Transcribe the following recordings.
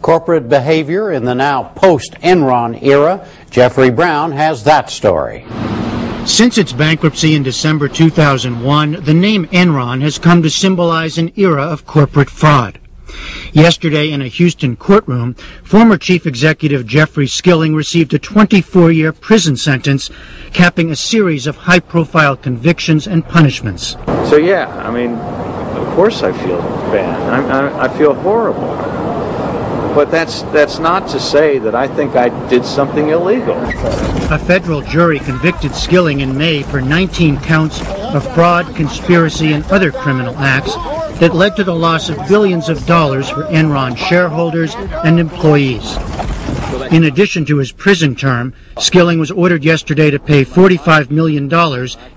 Corporate behavior in the now post-Enron era. Jeffrey Brown has that story. Since its bankruptcy in December 2001, the name Enron has come to symbolize an era of corporate fraud. Yesterday, in a Houston courtroom, former Chief Executive Jeffrey Skilling received a 24-year prison sentence, capping a series of high-profile convictions and punishments. So yeah, I mean, of course I feel bad. I feel horrible. But that's not to say that I think I did something illegal. A federal jury convicted Skilling in May for 19 counts of fraud, conspiracy, and other criminal acts that led to the loss of billions of dollars for Enron shareholders and employees. In addition to his prison term, Skilling was ordered yesterday to pay $45 million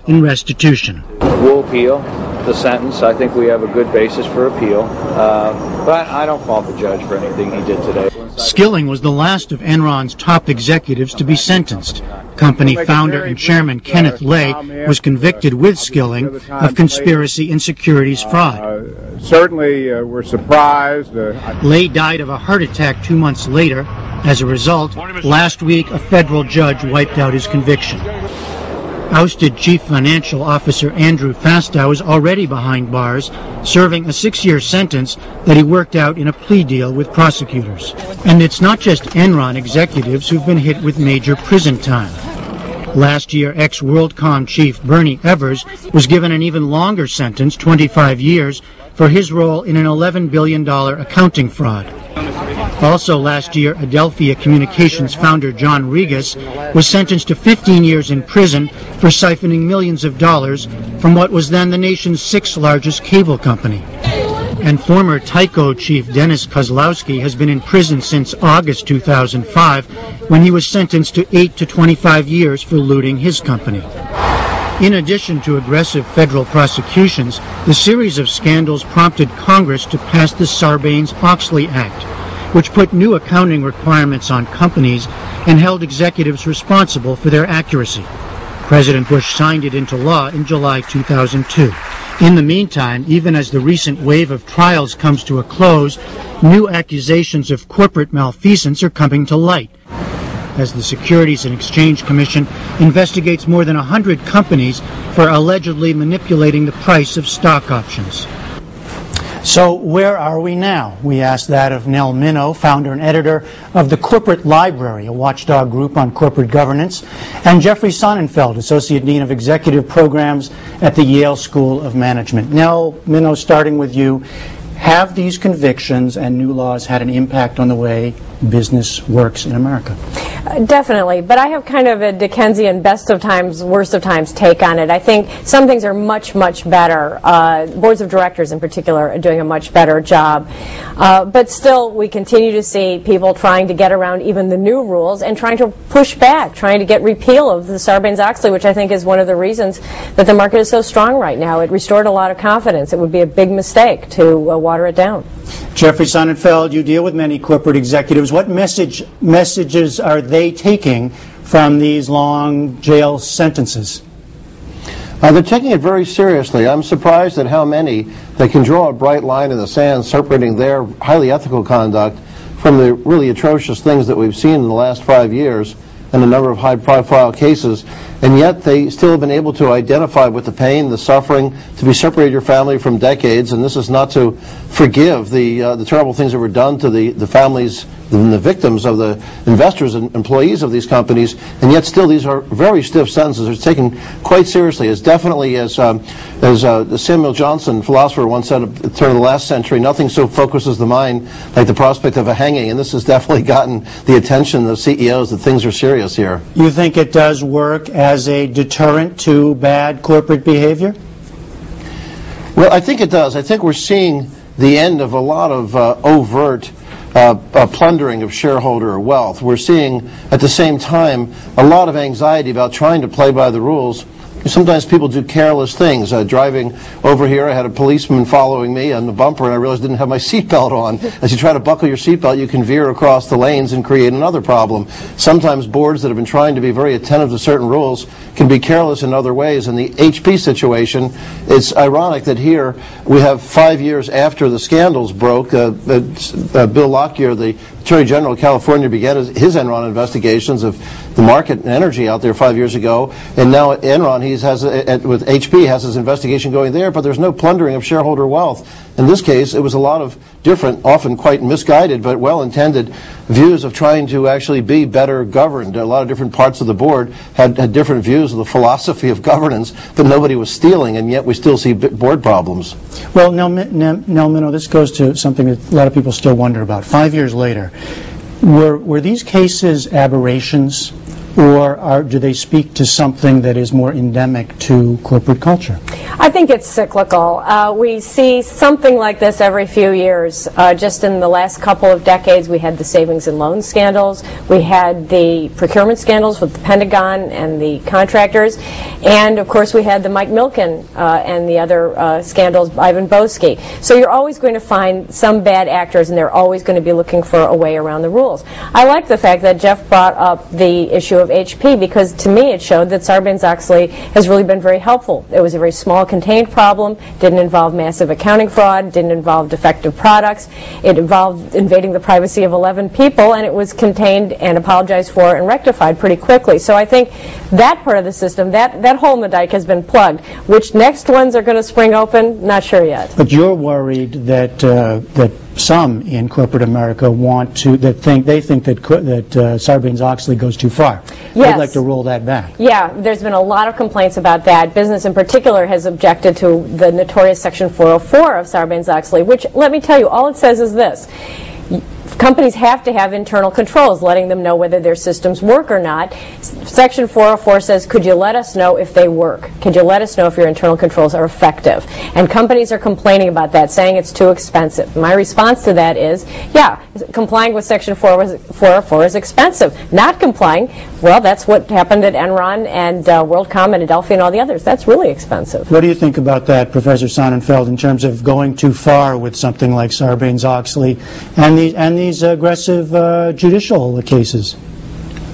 in restitution. We'll appeal the sentence. I think we have a good basis for appeal, but I don't fault the judge for anything he did today. Skilling was the last of Enron's top executives to be sentenced. Company founder and chairman Kenneth Lay was convicted with Skilling of conspiracy and securities fraud. Certainly we're surprised. Lay died of a heart attack 2 months later. As a result, last week a federal judge wiped out his conviction. Ousted Chief Financial Officer Andrew Fastow is already behind bars, serving a 6-year sentence that he worked out in a plea deal with prosecutors. And it's not just Enron executives who've been hit with major prison time. Last year, ex-WorldCom chief Bernie Evers was given an even longer sentence, 25 years, for his role in an $11 billion accounting fraud. Also last year, Adelphia Communications founder John Regas was sentenced to 15 years in prison for siphoning millions of dollars from what was then the nation's 6th largest cable company. And former Tyco chief Dennis Kozlowski has been in prison since August 2005, when he was sentenced to 8 to 25 years for looting his company. In addition to aggressive federal prosecutions, the series of scandals prompted Congress to pass the Sarbanes-Oxley Act, which put new accounting requirements on companies and held executives responsible for their accuracy. President Bush signed it into law in July 2002. In the meantime, even as the recent wave of trials comes to a close, new accusations of corporate malfeasance are coming to light, as the Securities and Exchange Commission investigates more than 100 companies for allegedly manipulating the price of stock options. So where are we now? We asked that of Nell Minow, founder and editor of the Corporate Library, a watchdog group on corporate governance, and Jeffrey Sonnenfeld, Associate Dean of Executive Programs at the Yale School of Management. Nell Minow, starting with you, have these convictions and new laws had an impact on the way business works in America? Definitely, but I have kind of a Dickensian best of times, worst of times take on it. I think some things are much, much better. Boards of directors in particular are doing a much better job. But still, we continue to see people trying to get around even the new rules and trying to push back, trying to get repeal of the Sarbanes-Oxley, which I think is one of the reasons that the market is so strong right now. It restored a lot of confidence. It would be a big mistake to water it down. Jeffrey Sonnenfeld, you deal with many corporate executives. What messages are they taking from these long jail sentences? They're taking it very seriously. I'm surprised at how many they can draw a bright line in the sand separating their highly ethical conduct from the really atrocious things that we've seen in the last 5 years and a number of high-profile cases, and yet they still have been able to identify with the pain, the suffering, to be separated your family from decades, and this is not to forgive the terrible things that were done to the families and the victims of the investors and employees of these companies, and yet still these are very stiff sentences. They're taken quite seriously, as definitely as Samuel Johnson, philosopher, once said at the turn of the last century, nothing so focuses the mind like the prospect of a hanging, and this has definitely gotten the attention of CEOs that things are serious here. You think it does work as a deterrent to bad corporate behavior? Well, I think it does. I think we're seeing the end of a lot of overt plundering of shareholder wealth. We're seeing, at the same time, a lot of anxiety about trying to play by the rules. Sometimes people do careless things. Driving over here, I had a policeman following me on the bumper, and I realized I didn't have my seatbelt on. As you try to buckle your seatbelt, you can veer across the lanes and create another problem. Sometimes boards that have been trying to be very attentive to certain rules can be careless in other ways. In the HP situation, it's ironic that here we have 5 years after the scandals broke, Bill Lockyer, the Attorney General of California began his Enron investigations of the market and energy out there 5 years ago, and now Enron, with HP, has his investigation going there, but there's no plundering of shareholder wealth. In this case, it was a lot of different, often quite misguided, but well-intended views of trying to actually be better governed. A lot of different parts of the board had different views of the philosophy of governance, but nobody was stealing, and yet we still see board problems. Well, Nell Minow, this goes to something that a lot of people still wonder about. 5 years later, were these cases aberrations, or do they speak to something that is more endemic to corporate culture? I think it's cyclical. We see something like this every few years. Just in the last couple of decades, we had the savings and loan scandals. We had the procurement scandals with the Pentagon and the contractors. And, of course, we had the Mike Milken and the other scandals, Ivan Boesky. So you're always going to find some bad actors, and they're always going to be looking for a way around the rules. I like the fact that Jeff brought up the issue of HP, because to me it showed that Sarbanes-Oxley has really been very helpful. It was a very small, contained problem, didn't involve massive accounting fraud, didn't involve defective products. It involved invading the privacy of 11 people, and it was contained and apologized for and rectified pretty quickly. So I think that part of the system, that hole in the dike has been plugged. Which next ones are going to spring open? Not sure yet. But you're worried that some in corporate America think that Sarbanes-Oxley goes too far. Yes. They'd like to roll that back. Yeah, there's been a lot of complaints about that. Business in particular has objected to the notorious Section 404 of Sarbanes-Oxley, which, let me tell you, all it says is this. Companies have to have internal controls, letting them know whether their systems work or not. Section 404 says, could you let us know if they work? Could you let us know if your internal controls are effective? And companies are complaining about that, saying it's too expensive. My response to that is, yeah, complying with Section 404 is expensive. Not complying, well, that's what happened at Enron and WorldCom and Adelphia and all the others. That's really expensive. What do you think about that, Professor Sonnenfeld, in terms of going too far with something like Sarbanes-Oxley and these aggressive judicial cases?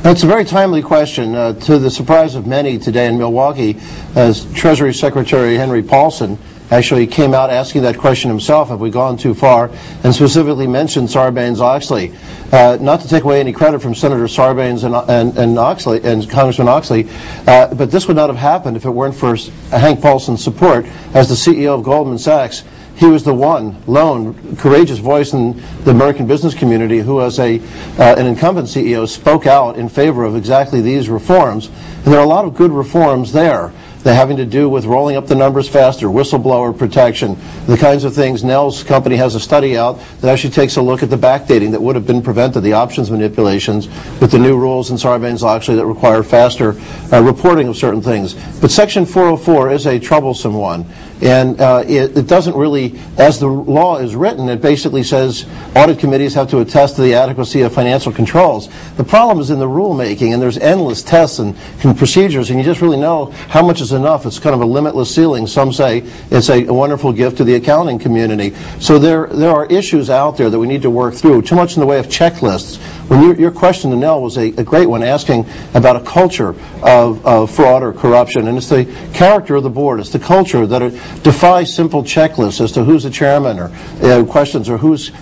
That's a very timely question. To the surprise of many today in Milwaukee, as Treasury Secretary Henry Paulson actually came out asking that question himself, have we gone too far, and specifically mentioned Sarbanes-Oxley. Not to take away any credit from Senator Sarbanes and Oxley and Congressman Oxley, but this would not have happened if it weren't for Hank Paulson's support as the CEO of Goldman Sachs. He was the one lone courageous voice in the American business community who, as an incumbent CEO, spoke out in favor of exactly these reforms. And there are a lot of good reforms there. They're having to do with rolling up the numbers faster, whistleblower protection, the kinds of things. Nell's company has a study out that actually takes a look at the backdating that would have been prevented, the options manipulations, with the new rules in Sarbanes-Oxley that require faster reporting of certain things. But Section 404 is a troublesome one. And it doesn't really, as the law is written, it basically says audit committees have to attest to the adequacy of financial controls. The problem is in the rulemaking, and there's endless tests and procedures, and you just really know how much is enough. It's kind of a limitless ceiling. Some say it's a wonderful gift to the accounting community. So there are issues out there that we need to work through, too much in the way of checklists. When your question to Nell was a great one, asking about a culture of fraud or corruption, and it's the character of the board, it's the culture that it defies simple checklists as to who's the chairman, or questions, or who's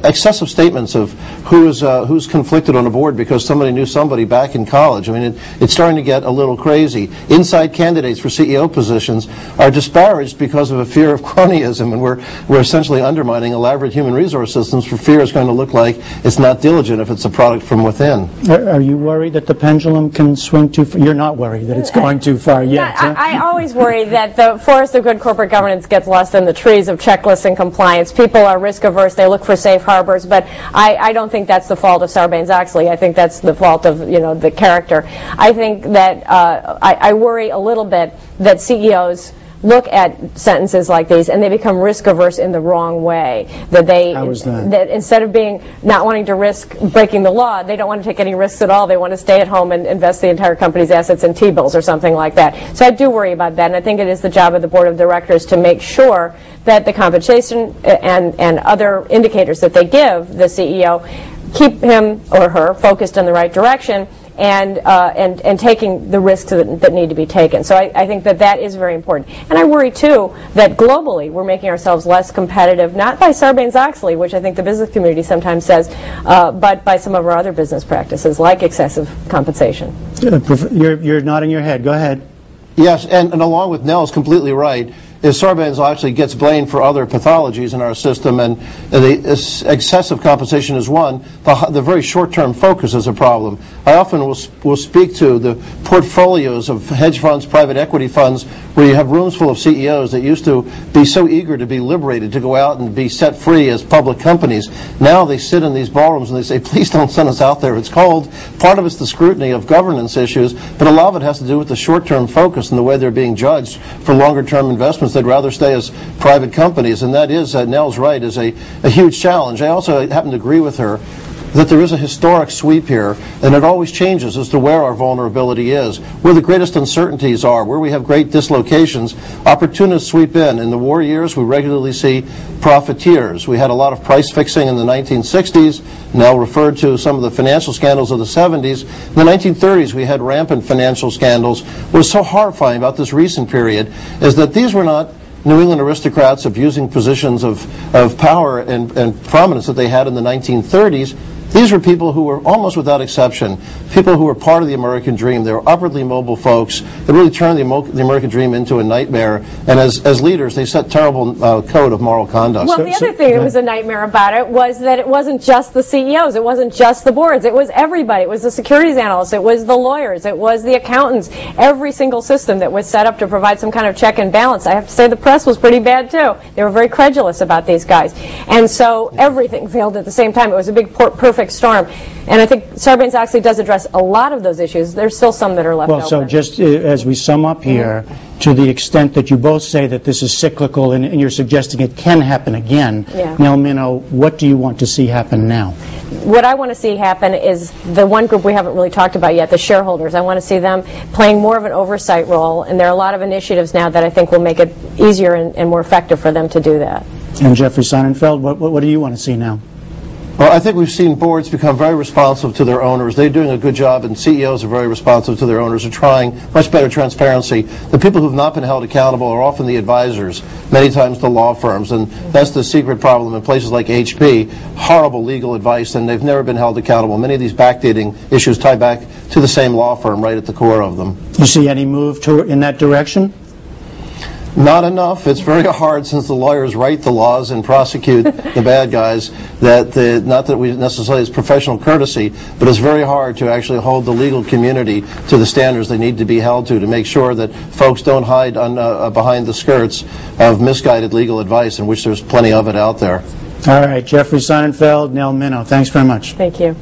excessive statements of who's conflicted on a board because somebody knew somebody back in college. I mean, it's starting to get a little crazy. Inside candidates for CEO positions are disparaged because of a fear of cronyism, and we're essentially undermining elaborate human resource systems for fear it's going to look like it's not diligent if it's a product from within. Are you worried that the pendulum can swing too far? You're not worried that it's going too far yet, huh? I always worry that the forest of good corporate governance gets lost in the trees of checklists and compliance. People are risk averse, they look for safe harbors, but I don't think that's the fault of Sarbanes-Oxley. I think that's the fault of the character. I think that I worry a little bit that CEOs look at sentences like these and they become risk averse in the wrong way. That instead of not wanting to risk breaking the law, they don't want to take any risks at all. They want to stay at home and invest the entire company's assets in T-bills or something like that. So I do worry about that, and I think it is the job of the board of directors to make sure that the compensation and other indicators that they give the CEO keep him or her focused in the right direction, and taking the risks that need to be taken. So I think that is very important. And I worry, too, that globally we're making ourselves less competitive, not by Sarbanes-Oxley, which I think the business community sometimes says, but by some of our other business practices, like excessive compensation. You're nodding your head. Go ahead. Yes, and along with Nell's completely right, is Sarbanes-Oxley gets blamed for other pathologies in our system, and the excessive compensation is one. The very short-term focus is a problem. I often will speak to the portfolios of hedge funds, private equity funds, where you have rooms full of CEOs that used to be so eager to be liberated, to go out and be set free as public companies. Now they sit in these ballrooms and they say, please don't send us out there. It's cold. Part of it's the scrutiny of governance issues, but a lot of it has to do with the short-term focus and the way they're being judged for longer-term investments. They'd rather stay as private companies, and that is, Nell's right, is a huge challenge. I also happen to agree with her that there is a historic sweep here, and it always changes as to where our vulnerability is, where the greatest uncertainties are, where we have great dislocations. Opportunists sweep in. In the war years, we regularly see profiteers. We had a lot of price fixing in the 1960s. Nell referred to some of the financial scandals of the 70s. In the 1930s, we had rampant financial scandals. What's so horrifying about this recent period is that these were not New England aristocrats abusing positions of power and prominence that they had in the 1930s. These were people who were almost without exception, people who were part of the American dream. They were upwardly mobile folks that really turned the American dream into a nightmare. And as leaders, they set terrible code of moral conduct. Well, the other thing that was a nightmare about it was that it wasn't just the CEOs. It wasn't just the boards. It was everybody. It was the securities analysts. It was the lawyers. It was the accountants. Every single system that was set up to provide some kind of check and balance. I have to say the press was pretty bad, too. They were very credulous about these guys. And so everything failed at the same time. It was a big perfect storm. And I think Sarbanes-Oxley does address a lot of those issues. There's still some that are left open. So just as we sum up here, to the extent that you both say that this is cyclical and you're suggesting it can happen again, Nell Minow, what do you want to see happen now? What I want to see happen is the one group we haven't really talked about yet, the shareholders. I want to see them playing more of an oversight role, and there are a lot of initiatives now that I think will make it easier and more effective for them to do that. And Jeffrey Sonnenfeld, what do you want to see now? Well, I think we've seen boards become very responsive to their owners. They're doing a good job, and CEOs are very responsive to their owners. They're trying much better transparency. The people who have not been held accountable are often the advisors, many times the law firms, and that's the secret problem in places like HP. Horrible legal advice, and they've never been held accountable. Many of these backdating issues tie back to the same law firm right at the core of them. Do you see any move in that direction? Not enough. It's very hard, since the lawyers write the laws and prosecute the bad guys, not that we necessarily it's professional courtesy, but it's very hard to actually hold the legal community to the standards they need to be held to make sure that folks don't hide behind the skirts of misguided legal advice, in which there's plenty of it out there. All right, Jeffrey Sonnenfeld, Nell Minow, thanks very much. Thank you.